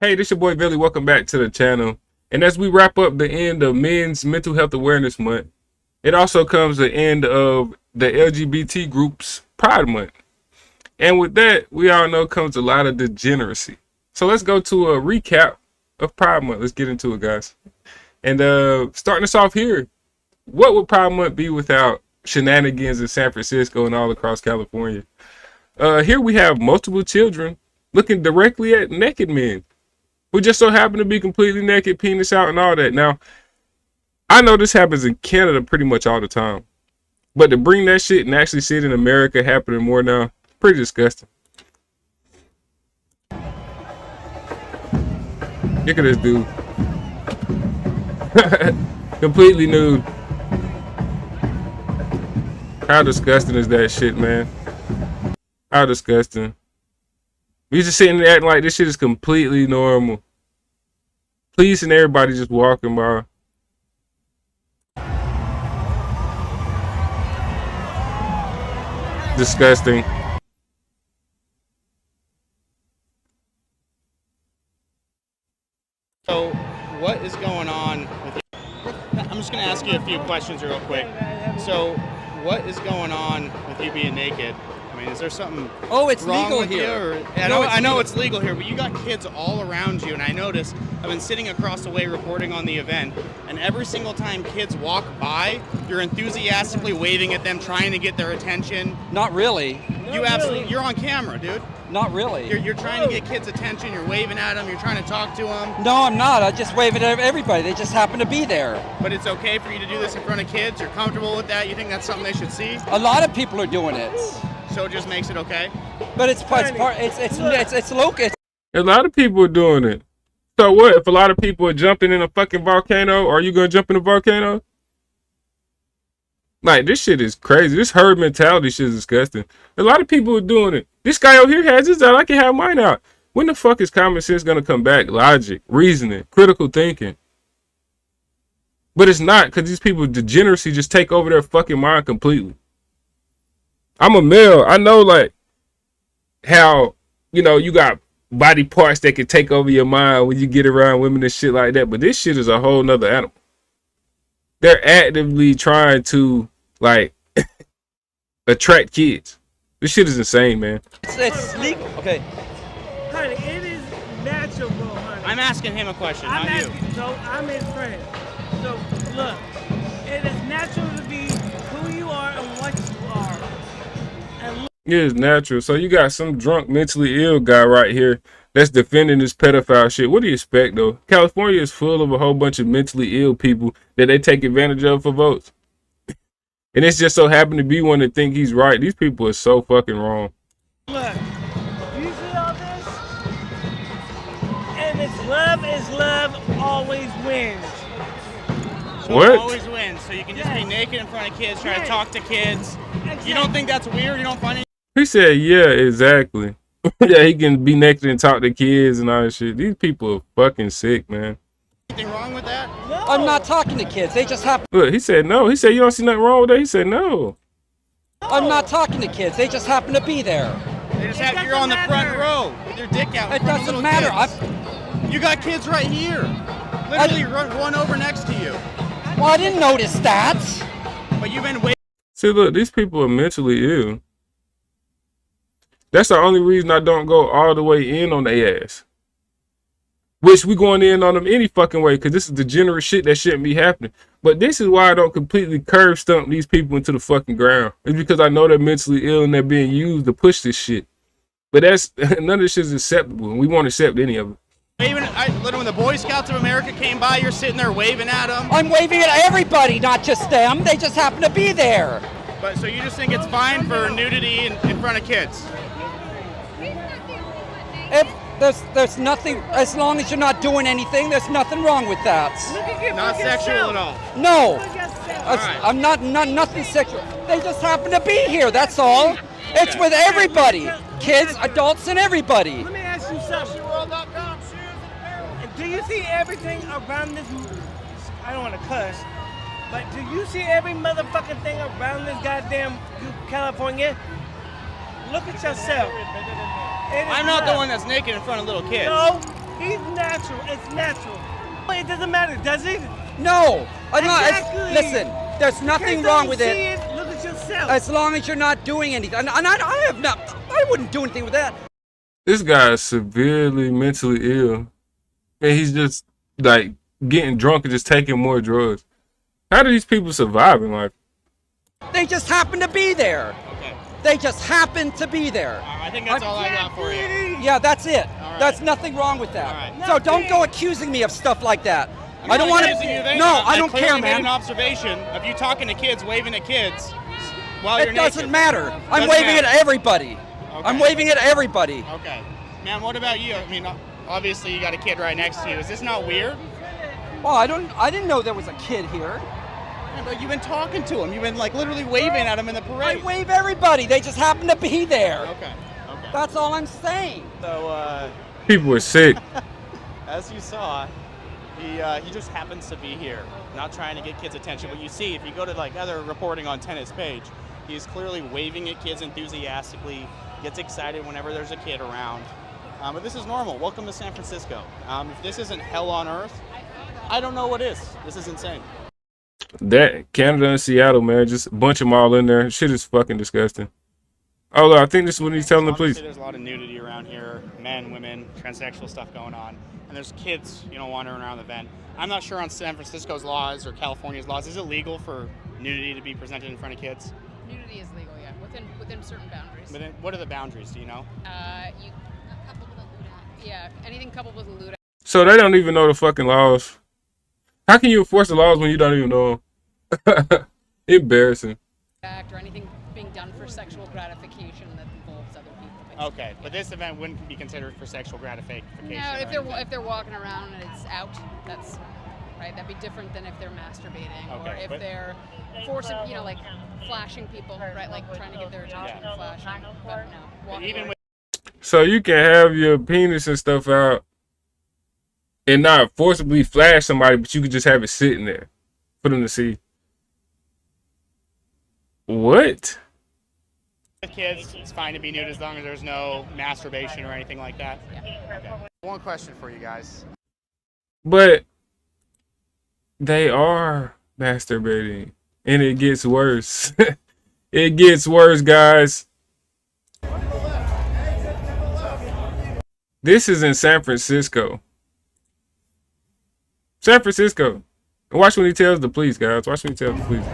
Hey, this your boy Billy. Welcome back to the channel. And as we wrap up the end of Men's Mental Health Awareness Month, it also comes the end of the LGBT groups Pride Month. And with that, we all know comes a lot of degeneracy. So let's go to a recap of Pride Month. Let's get into it, guys. And starting us off here, what would Pride Month be without shenanigans in San Francisco and all across California? Here we have multiple children looking directly at naked men who just so happen to be completely naked, penis out and all that. Now, I know this happens in Canada pretty much all the time, but to bring that shit and actually see it in America happening more now, pretty disgusting. Look at this dude. Completely nude. How disgusting is that shit, man? How disgusting. We just sitting there acting like this shit is completely normal. Police and everybody just walking by. Disgusting. So, what is going on with you? I'm just going to ask you a few questions real quick. So, what is going on with you being naked? I mean, is there something it's wrong legal with here. You? I know it's legal here, but you got kids all around you, and I noticed I've been sitting across the way reporting on the event, and every single time kids walk by, you're enthusiastically waving at them, trying to get their attention. Not really. You're on camera, dude. Not really. You're trying to get kids' attention. You're waving at them. You're trying to talk to them. No, I'm not. I just wave at everybody. They just happen to be there. But it's okay for you to do this in front of kids? You're comfortable with that? You think that's something they should see? A lot of people are doing it. So it just makes it okay? But it's local. A lot of people are doing it. So what? If a lot of people are jumping in a fucking volcano, are you gonna jump in a volcano? Like, this shit is crazy. This herd mentality shit is disgusting. A lot of people are doing it. This guy over here has his out. I can have mine out. When the fuck is common sense gonna come back? Logic, reasoning, critical thinking. But it's not, because these people degeneracy just take over their fucking mind completely. I'm a male. I know, like, how, you know, you got body parts that can take over your mind when you get around women and shit like that. But this shit is a whole nother animal. They're actively trying to, like, attract kids. This shit is insane, man. It's legal. Okay. Honey, it is natural, honey. I'm asking him a question, not you. So I'm his friend. So look, it is natural to be who you are and what you are. And look, It is natural. So you got some drunk, mentally ill guy right here that's defending this pedophile shit. What do you expect, though? California is full of a whole bunch of mentally ill people that they take advantage of for votes. And it's just so happened to be one that think he's right. These people are so fucking wrong. look, you see all this? And it's love always wins. So What? it always wins. So you can just be naked in front of kids, try to talk to kids. Exactly. You don't think that's weird? You don't find it? He said, yeah, exactly. Yeah, he can be naked and talk to kids and all that shit. These people are fucking sick, man. Anything wrong with that? No. I'm not talking to kids. They just happen. Look, he said no. He said, you don't see nothing wrong with that? He said no. I'm not talking to kids. They just happen to be there. They just It have you're on the doesn't front matter. row with your dick out. in It front of doesn't little matter. kids. You got kids right here. Literally one over next to you. Well, I didn't notice that. But you've been waiting. See, look, these people are mentally ill. That's the only reason I don't go all the way in on their ass. Which we going in on them any fucking way, because this is degenerate shit that shouldn't be happening. But this is why I don't completely curb stump these people into the fucking ground. It's because I know they're mentally ill and they're being used to push this shit. But that's none of this shit is acceptable, and we won't accept any of it. Literally, when the Boy Scouts of America came by, you're sitting there waving at them. I'm waving at everybody, not just them. They just happen to be there. But so you just think it's fine for nudity in front of kids? If there's nothing, as long as you're not doing anything, there's nothing wrong with that. Not sexual at all. No, right. I'm not nothing sexual. They just happen to be here. That's all. It's with everybody, kids, adults, and everybody. Let me ask you something. Do you see everything around this? I don't want to cuss, but do you see every motherfucking thing around this goddamn California? Look at yourself. I'm not the one that's naked in front of little kids. No, He's natural. It's natural. It doesn't matter, does it? No, I'm not. Exactly. Listen, there's nothing wrong with it. Look at yourself. As long as you're not doing anything. And I have not. I wouldn't do anything with that. This guy is severely mentally ill, and he's just like getting drunk and just taking more drugs. How do these people survive in life? They just happen to be there. Okay. They just happen to be there. I think that's all I got for you. Yeah, that's it. right. That's nothing wrong with that. All right. So don't go accusing me of stuff like that. I'm I don't not want accusing you of to. anything. No, I don't clearly care, made an man. observation of you talking to kids, waving at kids while you're It doesn't naked. matter. I'm Doesn't waving matter. at everybody. I'm Okay. waving at everybody. Okay. Man, what about you? I mean, obviously you got a kid right next to you. Is this not weird? Well, I didn't know there was a kid here. Yeah, but you've been talking to him. You've been like literally waving at him in the I parade. wave everybody. They just happen to be there. Okay. Okay. That's all I'm saying. So, People are sick. as you saw, he just happens to be here, not trying to get kids' attention. But you see, if you go to like other reporting on Tennis page, he's clearly waving at kids enthusiastically, gets excited whenever there's a kid around. But this is normal. Welcome to San Francisco. If this isn't hell on earth, I don't know what is. This is insane. That Canada and Seattle, man, just a bunch of them all in there. Shit is fucking disgusting. Oh, I think this is what he's telling the police. Obviously, there's a lot of nudity around here, men, women, transsexual stuff going on, and there's kids, wandering around the event. I'm not sure on San Francisco's laws or California's laws. Is it legal for nudity to be presented in front of kids? Nudity is legal, yeah, within certain boundaries. But then, what are the boundaries? Do you know? Yeah, anything coupled with a lewd So they don't even know the fucking laws. How can you enforce the laws when you don't even know them? Embarrassing. act or anything being done for sexual gratification that involves other people. Basically. Okay, but this event wouldn't be considered for sexual gratification. No, if they're walking around and it's out, that's right. That'd be different than if they're masturbating or Okay, if but- they're forcing, like flashing people, right? Like trying to get their attention and flashing. But no, walking even around. with So you can have your penis and stuff out and not forcibly flash somebody, but you could just have it sitting there for them to see. What? kids, it's fine to be nude as long as there's no masturbation or anything like that. Okay. One question for you guys. But they are masturbating, and it gets worse. It gets worse, guys. This is in San Francisco. San Francisco. And watch when he tells the police, guys. Watch when he tells the police.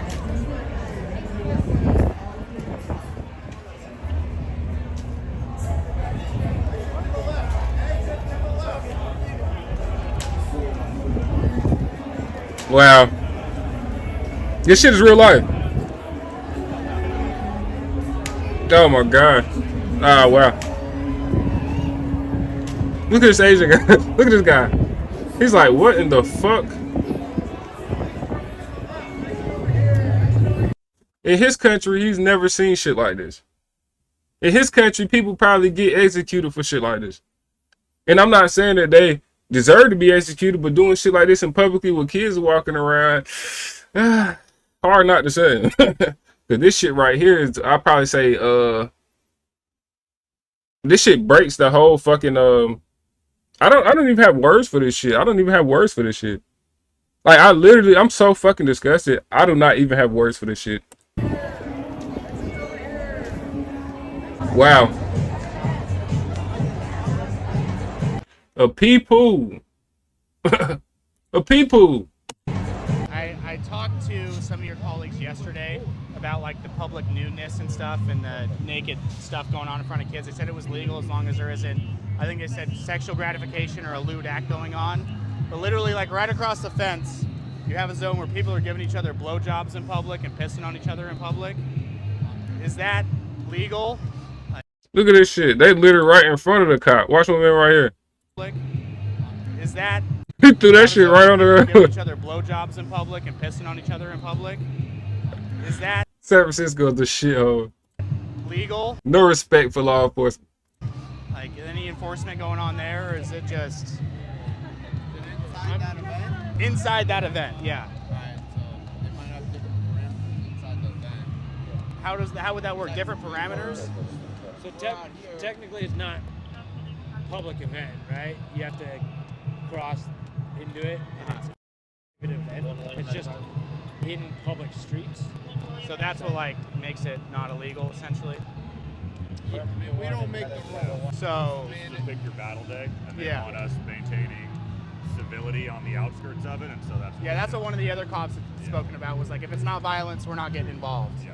Wow. This shit is real life. Oh my god. Ah, wow. Look at this Asian guy. Look at this guy. He's like, what in the fuck? In his country, he's never seen shit like this. In his country, people probably get executed for shit like this. And I'm not saying that they deserve to be executed, but doing shit like this in publicly with kids walking around, hard not to say. Cause this shit right here is, I'll probably say, this shit breaks the whole fucking, I don't even have words for this shit. I don't even have words for this shit. Like, I'm so fucking disgusted. I do not even have words for this shit. Wow. A pee poo. A pee poo. I talked to some of your colleagues yesterday about like the public nudeness and stuff and the naked stuff going on in front of kids. They said it was legal as long as there isn't, I think they said sexual gratification or a lewd act going on. But literally like right across the fence, you have a zone where people are giving each other blowjobs in public and pissing on each other in public. Is that legal? Look at this shit. They litter right in front of the cop. Watch one man right here. Is that He threw that shit right on the giving road. each other blowjobs in public and pissing on each other in public? Is that San Francisco's the shithole. legal? No respect for law enforcement. Like any enforcement going on there, or is it just Inside that event? inside that event? Yeah. Right, so they might have different parameters inside the event. How would that work? Different parameters? So technically it's not public event, right? You have to cross into it, and it's a good event. It's just in public streets. So that's what like makes it not illegal, essentially. I mean, we don't make the rules. So It's a bigger battle day, and they Yeah. want us maintaining civility on the outskirts of it, and so that's what yeah, that's what one of the other cops had spoken about was like, if it's not violence, we're not getting involved. Yeah.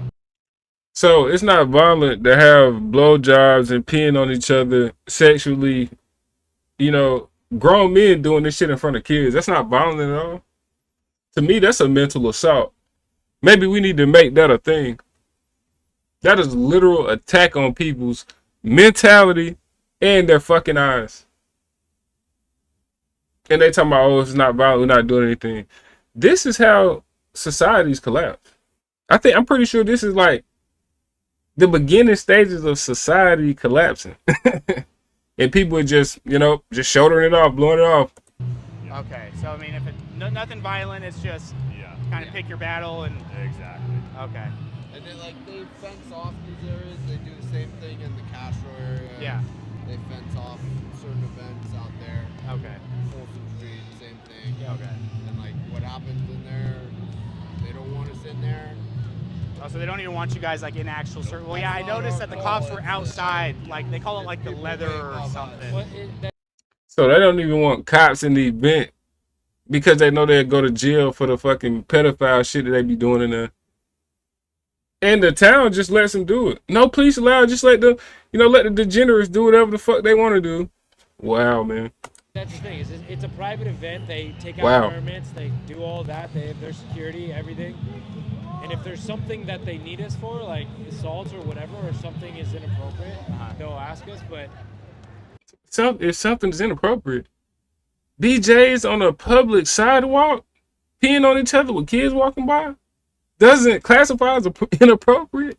So it's not violent to have blowjobs and peeing on each other sexually. You know, grown men doing this shit in front of kids. That's not violent at all. To me, that's a mental assault. Maybe we need to make that a thing. That is literal attack on people's mentality and their fucking eyes. And they talking about, oh, it's not violent, we're not doing anything. This is how societies collapse. I'm pretty sure this is like the beginning stages of society collapsing. And people are just, just shouldering it off, blowing it off. Okay, so I mean, if nothing violent, it's just kind of pick your battle and. Exactly. Okay. And then like they fence off these areas. They do the same thing in the Castro area. Yeah. They fence off certain events out there. Okay. Folsom Street, same thing. Okay. And like what happens in there, they don't want us in there. Oh, so they don't even want you guys like in actual circle. Well, yeah, I noticed that the cops were outside. Like they call it like the leather or something. So they don't even want cops in the event because they know they'll go to jail for the fucking pedophile shit that they be doing in there. And the town just lets them do it. No police allowed. Just let them, let the degenerates do whatever the fuck they want to do. Wow, man. That's the thing. It's a private event. They take out permits. They do all that. They have their security, everything. And if there's something that they need us for, like assaults or whatever, or something is inappropriate, they'll ask us. But if something's inappropriate, BJ's on a public sidewalk, peeing on each other with kids walking by, doesn't classify as inappropriate.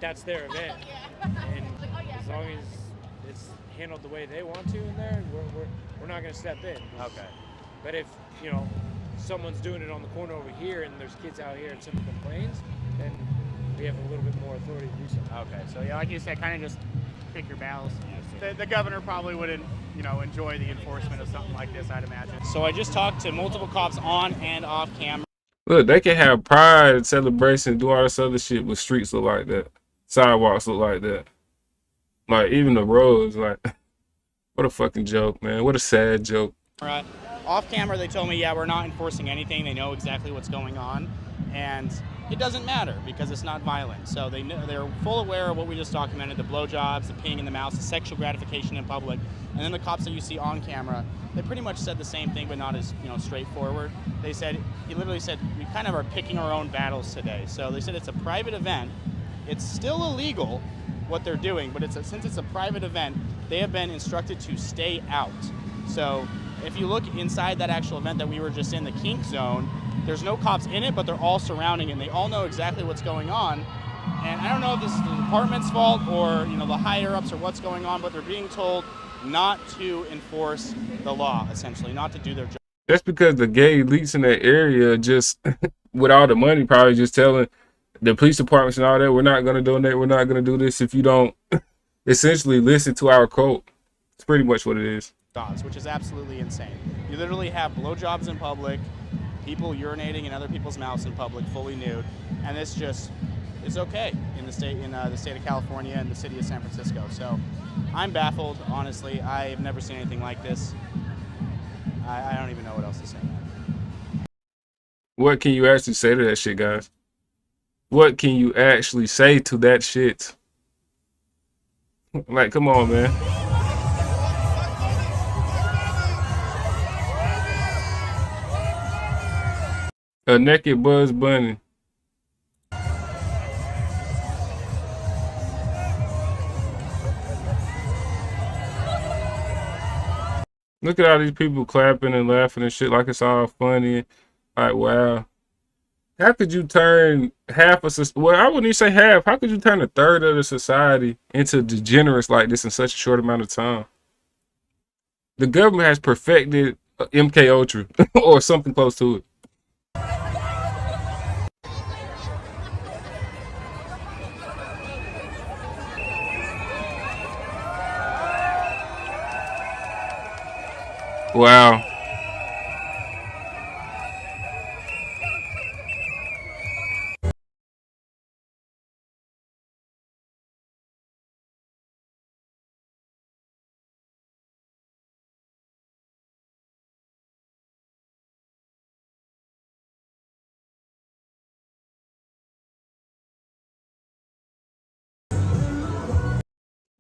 that's their event, and as long as it's handled the way they want to in there, we're not going to step in. Okay. But if someone's doing it on the corner over here and there's kids out here and someone complains, then we have a little bit more authority to do something. Okay, so yeah, like you said, kind of just pick your battles. The governor probably wouldn't, enjoy the enforcement of something like this, I'd imagine. So I just talked to multiple cops on and off camera. Look, they can have pride, celebration, do all this other shit, but streets look like that. Sidewalks look like that. Like, even the roads, like, what a fucking joke, man. What a sad joke. Right. Off camera, they told me, yeah, we're not enforcing anything. They know exactly what's going on. And it doesn't matter because it's not violent. So they're full aware of what we just documented, the blowjobs, the peeing in the mouth, the sexual gratification in public. And then the cops that you see on camera, they pretty much said the same thing, but not as straightforward. He literally said, we kind of are picking our own battles today. So they said it's a private event. It's still illegal what they're doing, but since it's a private event, they have been instructed to stay out. So if you look inside that actual event that we were just in, the kink zone, there's no cops in it, but they're all surrounding it, and they all know exactly what's going on. And I don't know if this is the department's fault or the higher-ups or what's going on, but they're being told not to enforce the law, essentially, not to do their job. That's because the gay elites in that area just, with all the money, probably just telling the police departments and all that, we're not going to donate, we're not going to do this if you don't essentially listen to our code. It's pretty much what it is. Which is absolutely insane. You literally have blowjobs in public, people urinating in other people's mouths in public, fully nude, and it's okay in the state of California and the city of San Francisco. So I'm baffled, honestly. I have never seen anything like this. I don't even know what else to say. What can you actually say to that shit, guys? What can you actually say to that shit? Like, come on, man. A naked Buzz Bunny. Look at all these people clapping and laughing and shit like it's all funny. Like, wow. How could you turn half of society? Well, I wouldn't even say half. How could you turn a third of the society into degenerates like this in such a short amount of time? The government has perfected MK Ultra or something close to it. Wow.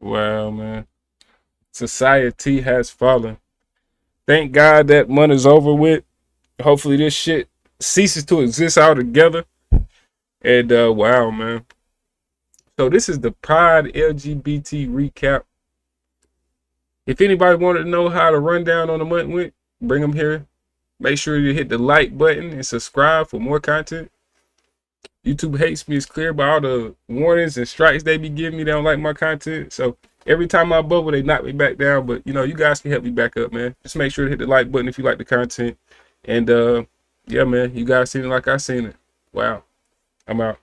Wow, man. Society has fallen. Thank God that money's over with. Hopefully this shit ceases to exist altogether. And wow, man. So this is the Pride LGBT recap. If anybody wanted to know how the rundown on the month went, bring them here. Make sure you hit the like button and subscribe for more content. YouTube hates me, it's clear, by all the warnings and strikes they be giving me. They don't like my content. So every time I bubble, they knock me back down. But you know, you guys can help me back up, man. Just make sure to hit the like button if you like the content. And yeah, man, you guys seen it like I seen it. Wow. I'm out.